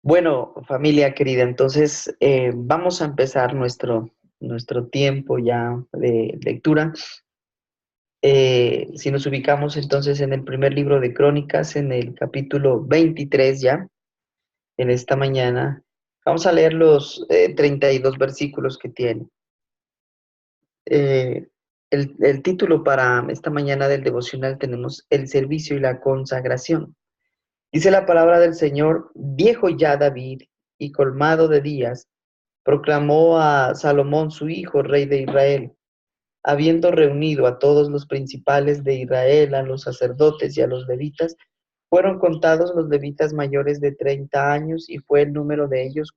Bueno, familia querida, entonces vamos a empezar nuestro tiempo ya de lectura. Si nos ubicamos entonces en el primer libro de Crónicas, en el capítulo 23 ya, en esta mañana, vamos a leer los 32 versículos que tiene. Eh, el título para esta mañana del devocional tenemos el servicio y la consagración. Dice la palabra del Señor: viejo ya David y colmado de días, proclamó a Salomón su hijo, rey de Israel, habiendo reunido a todos los principales de Israel, a los sacerdotes y a los levitas. Fueron contados los levitas mayores de 30 años y fue el número de ellos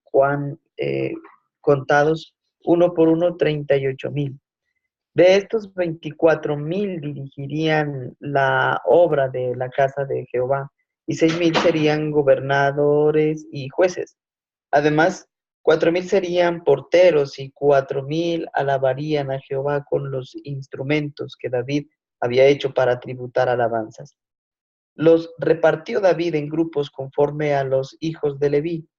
contados uno por uno 38,000. De estos 24,000 dirigirían la obra de la casa de Jehová, y 6,000 serían gobernadores y jueces. Además, 4,000 serían porteros y 4,000 alabarían a Jehová con los instrumentos que David había hecho para tributar alabanzas. Los repartió David en grupos conforme a los hijos de Leví: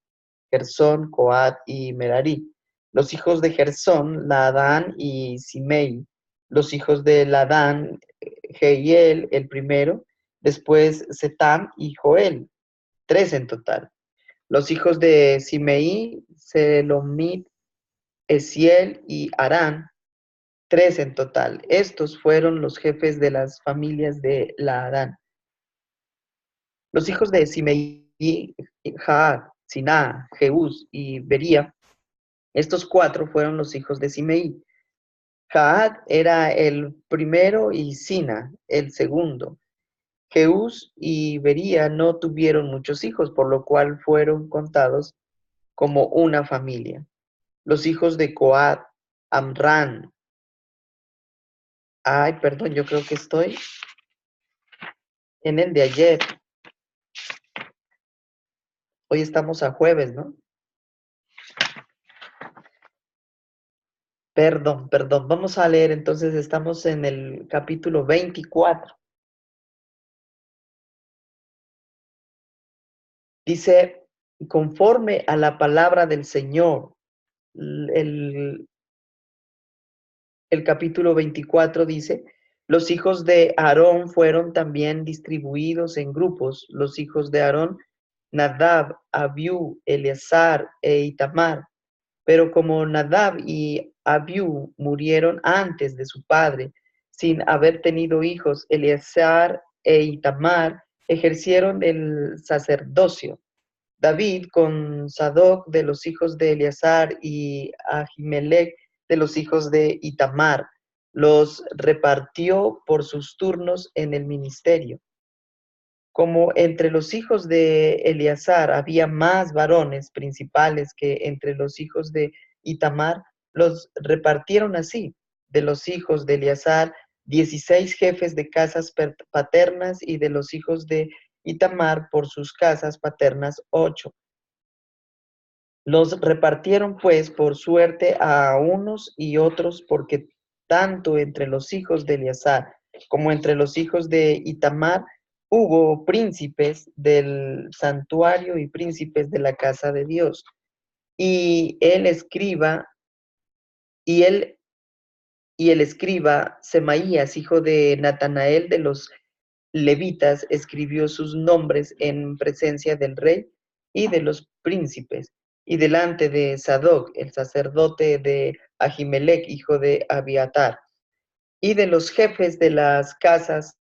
Gersón, Coat y Merari. Los hijos de Gersón, Laadán y Simei. Los hijos de Laadán, Jehiel el primero, después Setam y Joel, 3 en total. Los hijos de Simei, Selomit, Esiel y Arán, 3 en total. Estos fueron los jefes de las familias de Laadán. Los hijos de Simei, Jaat, Siná, Jeús y Bería. Estos 4 fueron los hijos de Simei. Jaat era el primero y Sina el segundo. Jeús y Bería no tuvieron muchos hijos, por lo cual fueron contados como una familia. Los hijos de Coat, Amran. Ay, perdón, yo creo que estoy en el de ayer. Hoy estamos a jueves, ¿no? Perdón. Vamos a leer, entonces estamos en el capítulo 24. Dice: conforme a la palabra del Señor. El, el capítulo 24 dice: los hijos de Aarón fueron también distribuidos en grupos. Los hijos de Aarón: Nadab, Abiú, Eleazar e Itamar. Pero como Nadab y Abiú murieron antes de su padre, sin haber tenido hijos, Eleazar e Itamar ejercieron el sacerdocio. David con Sadoc de los hijos de Eleazar y Ahimelech de los hijos de Itamar los repartió por sus turnos en el ministerio. Como entre los hijos de Eleazar había más varones principales que entre los hijos de Itamar, los repartieron así: de los hijos de Eleazar, 16 jefes de casas paternas, y de los hijos de Itamar por sus casas paternas, 8. Los repartieron pues por suerte a unos y otros, porque tanto entre los hijos de Eleazar como entre los hijos de Itamar hubo príncipes del santuario y príncipes de la casa de Dios. Y el escriba, y el, y el escriba Semaías, hijo de Natanael de los levitas, escribió sus nombres en presencia del rey y de los príncipes, y delante de Sadoc, el sacerdote, de Ahimelech, hijo de Abiatar, y de los jefes de las casas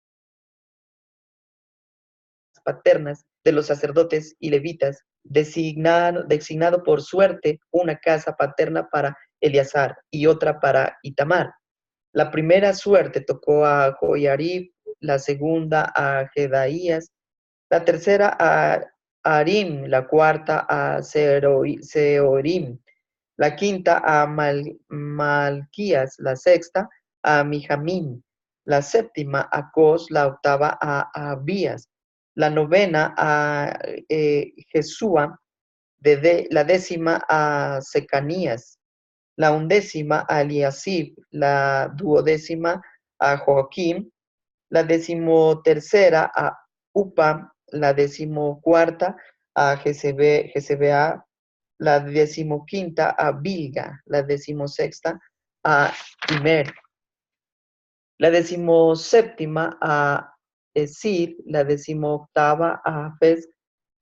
paternas de los sacerdotes y levitas, designado por suerte una casa paterna para Eleazar y otra para Itamar. La primera suerte tocó a Joiarib, la segunda a Jedaías, la tercera a Arim, la cuarta a Seorim, la quinta a Malquías, la sexta a Mijamín, la séptima a Cos, la octava a Abías, la novena a Jesúa, la décima a Secanías, la undécima a Eliasib, la duodécima a Joaquín, la decimotercera a Upa, la decimocuarta a Jezebea, la 15ª a Bilga, la 16ª a Imer, la 17ª a Esir, la 18ª a Jafes,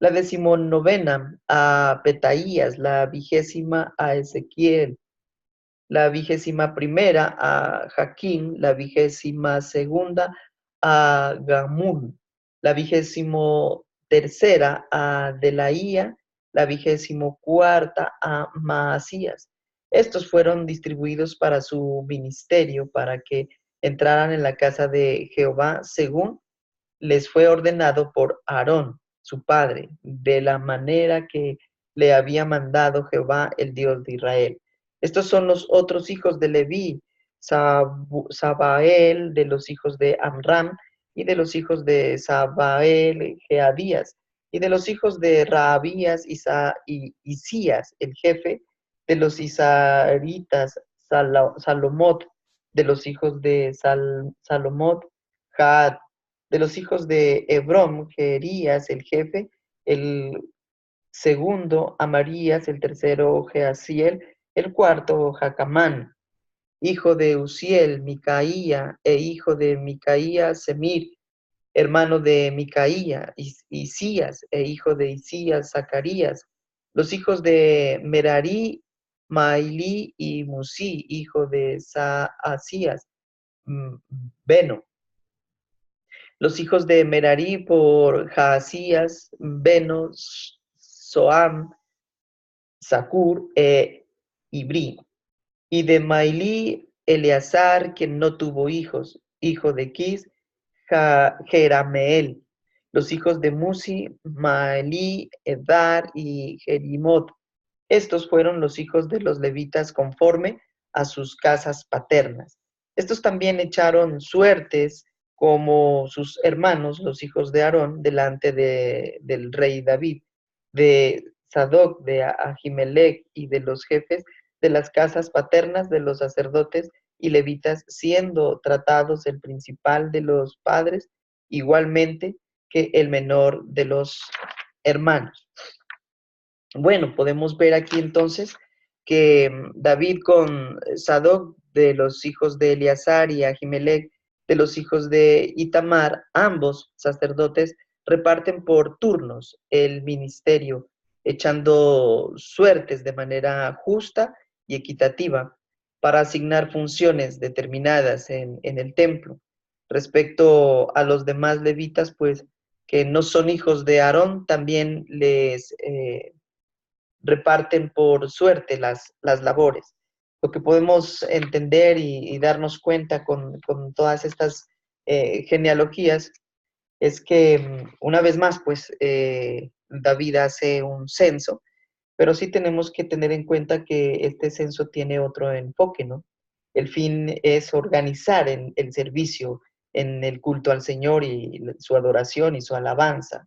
la 19ª a Petaías, la 20ª a Ezequiel, la 21ª a Jaquín, la 22ª a Gamul, la 23ª a Delaía, la 24ª a Maasías. Estos fueron distribuidos para su ministerio, para que entraran en la casa de Jehová según les fue ordenado por Aarón, su padre, de la manera que le había mandado Jehová, el Dios de Israel. Estos son los otros hijos de Leví: Sabael, de los hijos de Amram, y de los hijos de Sabael, Jeadías, y de los hijos de Raabías, y Isías, el jefe de los Isaritas, Salomot, de los hijos de Salomot, Jaat, de los hijos de Hebrón, Jeerías, el jefe; el segundo, Amarías; el tercero, Jeasiel; el cuarto, Jacamán, hijo de Uziel; Micaía, hijo de Micaía, Semir, hermano de Micaía; Isías, hijo de Isías, Zacarías; los hijos de Merari, Mailí y Musí, hijo de Saasías, Beno; los hijos de Merari por Jaasías, Beno, Soam, Zacur Ibrí; y de Mailí, Eleazar, quien no tuvo hijos, hijo de Quis, Jerameel; los hijos de Musi, Maelí, Edar y Jerimot. Estos fueron los hijos de los levitas conforme a sus casas paternas. Estos también echaron suertes como sus hermanos, los hijos de Aarón, delante del rey David, de Sadoc, de Ahimelech y de los jefes de las casas paternas de los sacerdotes y levitas, siendo tratados el principal de los padres igualmente que el menor de los hermanos. Bueno, podemos ver aquí entonces que David con Sadoc, de los hijos de Eleazar, y Ahimelech, de los hijos de Itamar, ambos sacerdotes, reparten por turnos el ministerio, echando suertes de manera justa y equitativa para asignar funciones determinadas en el templo. Respecto a los demás levitas, pues, que no son hijos de Aarón, también les reparten por suerte las labores. Lo que podemos entender y darnos cuenta con todas estas genealogías es que, una vez más, pues David hace un censo, pero sí tenemos que tener en cuenta que este censo tiene otro enfoque, ¿no? El fin es organizar el servicio en el culto al Señor y su adoración y su alabanza.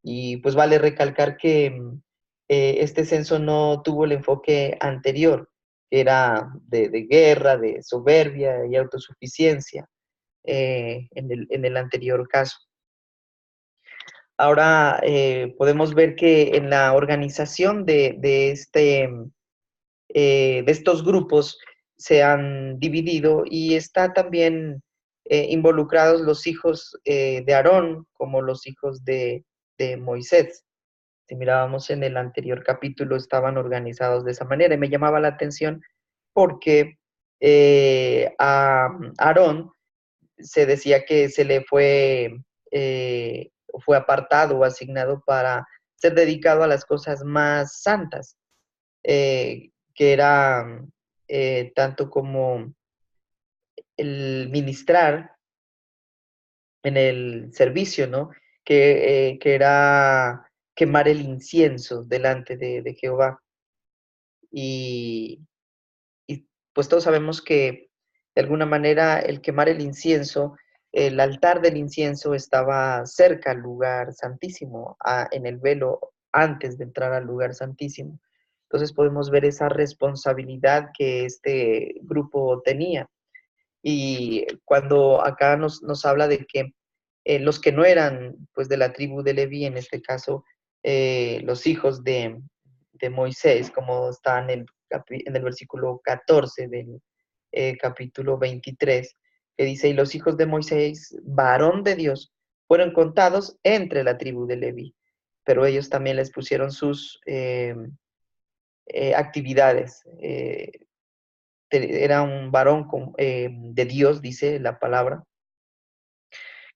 Y pues vale recalcar que este censo no tuvo el enfoque anterior, que era de guerra, de soberbia y autosuficiencia en el anterior caso. Ahora podemos ver que en la organización de estos grupos se han dividido y está también involucrados los hijos de Aarón como los hijos de Moisés. Si mirábamos en el anterior capítulo, estaban organizados de esa manera. Y me llamaba la atención porque a Aarón se decía que se le fue apartado o asignado para ser dedicado a las cosas más santas, que era tanto como el ministrar en el servicio, ¿no? Que era quemar el incienso delante de Jehová. Y, y pues todos sabemos que de alguna manera el quemar el incienso, el altar del incienso estaba cerca al lugar santísimo, en el velo antes de entrar al lugar santísimo. Entonces podemos ver esa responsabilidad que este grupo tenía. Y cuando acá nos habla de que los que no eran pues de la tribu de Leví, en este caso, los hijos de Moisés, como está en el versículo 14 del capítulo 23, que dice, y los hijos de Moisés, varón de Dios, fueron contados entre la tribu de Leví, pero ellos también les pusieron sus actividades. Era un varón de Dios, dice la palabra,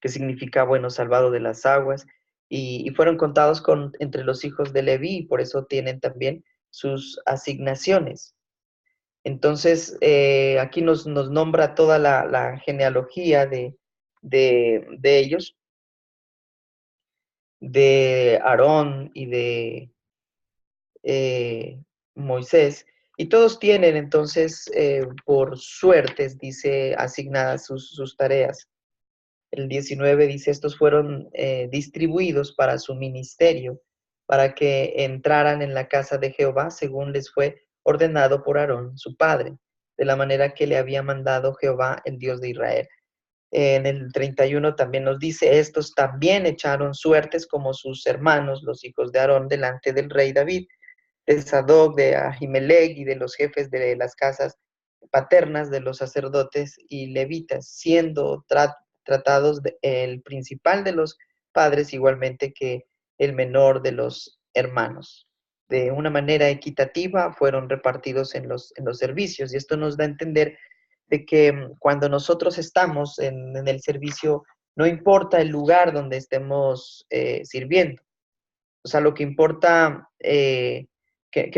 que significa, bueno, salvado de las aguas, y fueron contados entre los hijos de Leví, y por eso tienen también sus asignaciones. Entonces, aquí nos nombra toda la genealogía de ellos, de Aarón y de Moisés, y todos tienen entonces, por suertes, dice, asignadas sus tareas. El 19 dice, estos fueron distribuidos para su ministerio, para que entraran en la casa de Jehová según les fue ordenado por Aarón, su padre, de la manera que le había mandado Jehová, el Dios de Israel. En el 31 también nos dice, estos también echaron suertes como sus hermanos, los hijos de Aarón, delante del rey David, de Sadoc, de Ahimelech y de los jefes de las casas paternas de los sacerdotes y levitas, siendo tratados el principal de los padres igualmente que el menor de los hermanos. De una manera equitativa fueron repartidos en los servicios, y esto nos da a entender de que cuando nosotros estamos en el servicio, no importa el lugar donde estemos sirviendo. O sea, lo que importa, que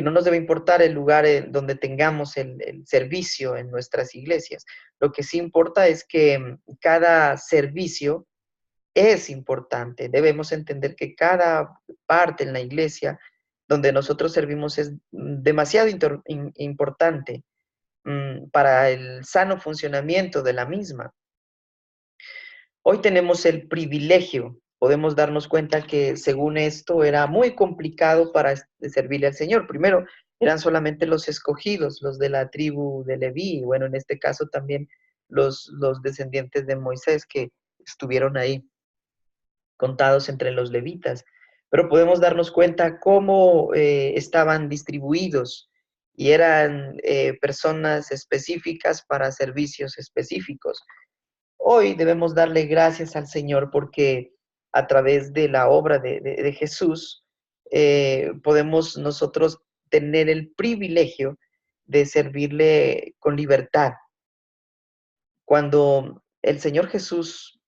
no nos debe importar el lugar donde tengamos el servicio en nuestras iglesias. Lo que sí importa es que cada servicio es importante. Debemos entender que cada parte en la iglesia donde nosotros servimos es demasiado importante para el sano funcionamiento de la misma. Hoy tenemos el privilegio, podemos darnos cuenta que según esto era muy complicado para servirle al Señor. Primero, eran solamente los escogidos, los de la tribu de Leví, y bueno, en este caso también los descendientes de Moisés que estuvieron ahí contados entre los levitas. Pero podemos darnos cuenta cómo estaban distribuidos y eran personas específicas para servicios específicos. Hoy debemos darle gracias al Señor porque a través de la obra de Jesús podemos nosotros tener el privilegio de servirle con libertad. Cuando el Señor Jesús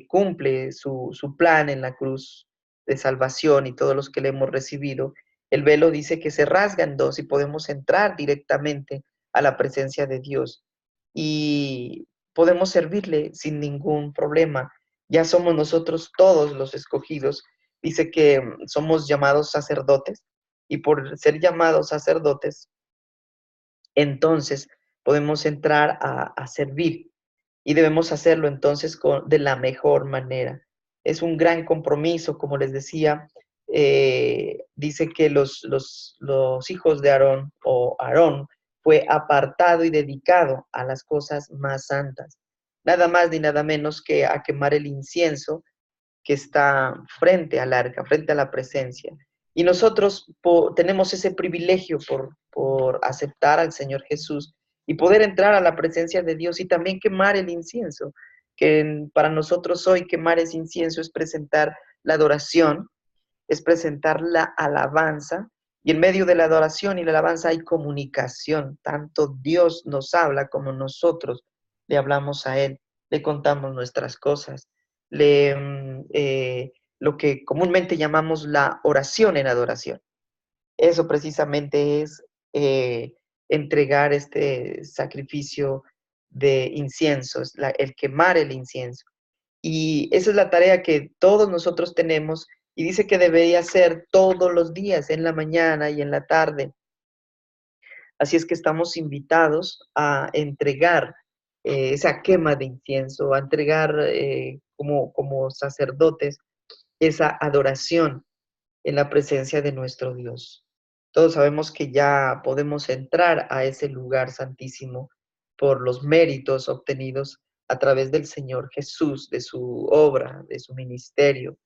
cumple su plan en la cruz de salvación y todos los que le hemos recibido, el velo dice que se rasga en dos y podemos entrar directamente a la presencia de Dios y podemos servirle sin ningún problema. Ya somos nosotros todos los escogidos. Dice que somos llamados sacerdotes y por ser llamados sacerdotes, entonces podemos entrar a servir y debemos hacerlo entonces de la mejor manera. Es un gran compromiso, como les decía, dice que los hijos de Aarón o Aarón fue apartado y dedicado a las cosas más santas, nada más ni nada menos que a quemar el incienso que está frente al arca, frente a la presencia. Y nosotros tenemos ese privilegio por aceptar al Señor Jesús y poder entrar a la presencia de Dios y también quemar el incienso, que para nosotros hoy quemar ese incienso es presentar la adoración, es presentar la alabanza, y en medio de la adoración y la alabanza hay comunicación, tanto Dios nos habla como nosotros le hablamos a Él, le contamos nuestras cosas, lo que comúnmente llamamos la oración en adoración. Eso precisamente es entregar este sacrificio de incienso, es el quemar el incienso. Y esa es la tarea que todos nosotros tenemos y dice que debería ser todos los días, en la mañana y en la tarde. Así es que estamos invitados a entregar esa quema de incienso, a entregar como sacerdotes esa adoración en la presencia de nuestro Dios. Todos sabemos que ya podemos entrar a ese lugar santísimo por los méritos obtenidos a través del Señor Jesús, de su obra, de su ministerio.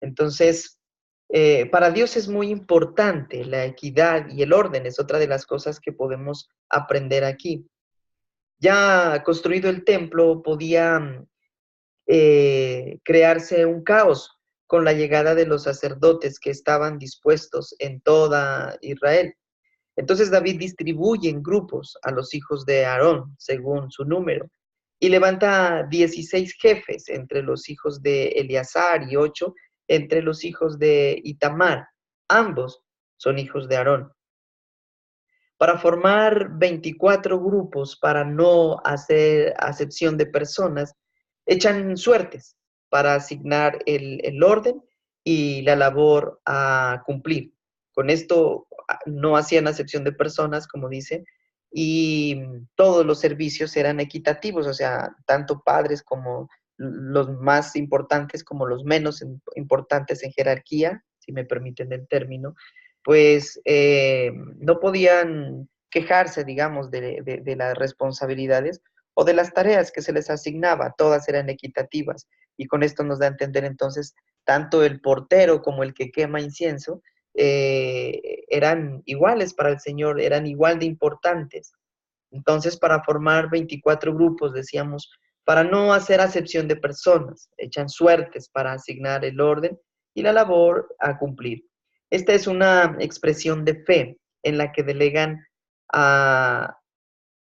Entonces, Para Dios es muy importante la equidad y el orden, es otra de las cosas que podemos aprender aquí. Ya construido el templo, podía crearse un caos con la llegada de los sacerdotes que estaban dispuestos en toda Israel. Entonces David distribuye en grupos a los hijos de Aarón según su número y levanta 16 jefes entre los hijos de Eleazar y 8 entre los hijos de Itamar. Ambos son hijos de Aarón. Para formar 24 grupos, para no hacer acepción de personas, echan suertes para asignar el orden y la labor a cumplir. Con esto no hacían acepción de personas, como dice, y todos los servicios eran equitativos, o sea, tanto padres como los más importantes como los menos importantes en jerarquía, si me permiten el término, pues no podían quejarse, digamos, de las responsabilidades o de las tareas que se les asignaba, todas eran equitativas. Y con esto nos da a entender entonces, tanto el portero como el que quema incienso eran iguales para el Señor, eran igual de importantes. Entonces, para formar 24 grupos, decíamos, para no hacer acepción de personas, echan suertes para asignar el orden y la labor a cumplir. Esta es una expresión de fe en la que delegan a,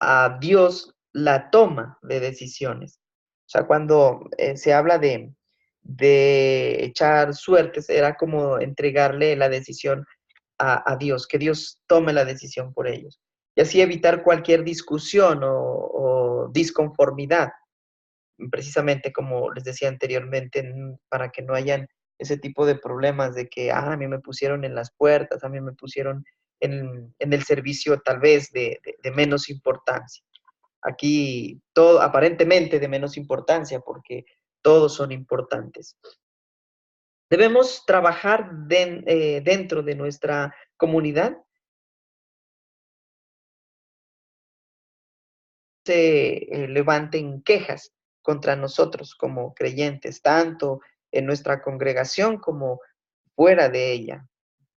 a Dios la toma de decisiones. O sea, cuando se habla de echar suertes, era como entregarle la decisión a Dios, que Dios tome la decisión por ellos. Y así evitar cualquier discusión o disconformidad, precisamente como les decía anteriormente, para que no hayan ese tipo de problemas de que, a mí me pusieron en las puertas, a mí me pusieron en el servicio tal vez de menos importancia. Aquí todo aparentemente de menos importancia porque todos son importantes. Debemos trabajar dentro de nuestra comunidad, se levanten quejas contra nosotros como creyentes, tanto en nuestra congregación como fuera de ella.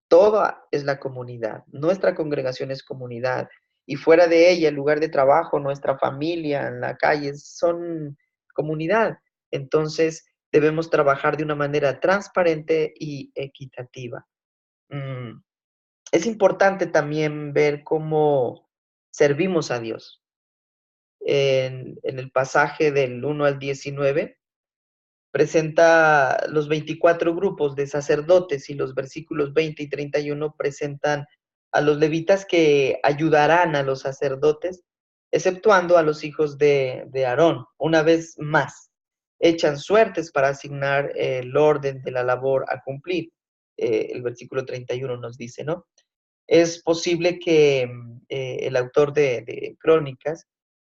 Toda es la comunidad. Nuestra congregación es comunidad. Y fuera de ella, el lugar de trabajo, nuestra familia, en la calle, son comunidad. Entonces, debemos trabajar de una manera transparente y equitativa. Mm, Es importante también ver cómo servimos a Dios. En el pasaje del 1 al 19, presenta los 24 grupos de sacerdotes y los versículos 20 y 31 presentan a los levitas que ayudarán a los sacerdotes, exceptuando a los hijos de Aarón. Una vez más, echan suertes para asignar el orden de la labor a cumplir. El versículo 31 nos dice, ¿no? Es posible que el autor de Crónicas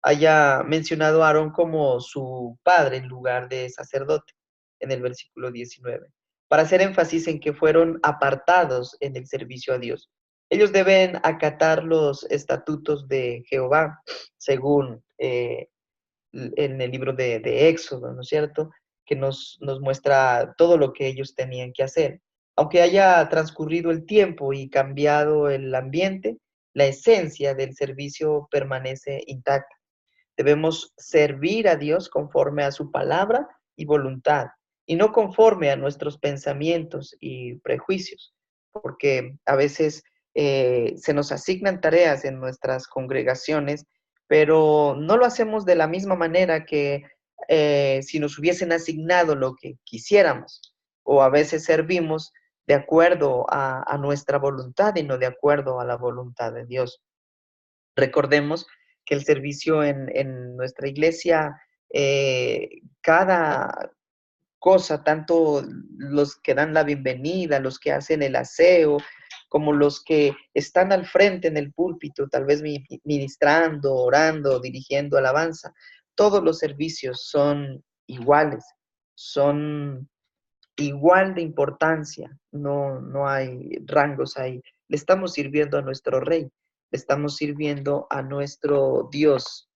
haya mencionado a Aarón como su padre en lugar de sacerdote, en el versículo 19, para hacer énfasis en que fueron apartados en el servicio a Dios. Ellos deben acatar los estatutos de Jehová, según en el libro de Éxodo, ¿no es cierto? Que nos muestra todo lo que ellos tenían que hacer. Aunque haya transcurrido el tiempo y cambiado el ambiente, la esencia del servicio permanece intacta. Debemos servir a Dios conforme a su palabra y voluntad, y no conforme a nuestros pensamientos y prejuicios, porque a veces se nos asignan tareas en nuestras congregaciones, pero no lo hacemos de la misma manera que si nos hubiesen asignado lo que quisiéramos, o a veces servimos de acuerdo a nuestra voluntad y no de acuerdo a la voluntad de Dios. Recordemos que el servicio en nuestra iglesia, cada cosa, tanto los que dan la bienvenida, los que hacen el aseo, como los que están al frente en el púlpito, tal vez ministrando, orando, dirigiendo alabanza, todos los servicios son iguales, son igual de importancia, no hay rangos ahí. Le estamos sirviendo a nuestro Rey, le estamos sirviendo a nuestro Dios.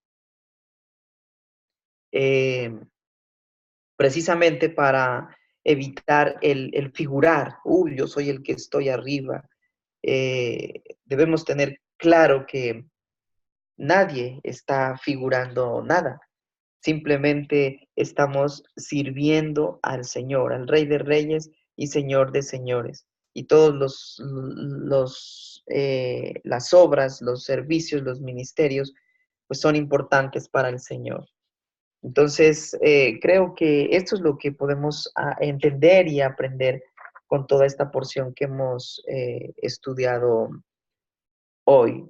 Eh, Precisamente para evitar el figurar, uy, yo soy el que estoy arriba. Debemos tener claro que nadie está figurando nada. Simplemente estamos sirviendo al Señor, al Rey de Reyes y Señor de Señores. Y todos las obras, los servicios, los ministerios, pues son importantes para el Señor. Entonces, creo que esto es lo que podemos entender y aprender con toda esta porción que hemos estudiado hoy.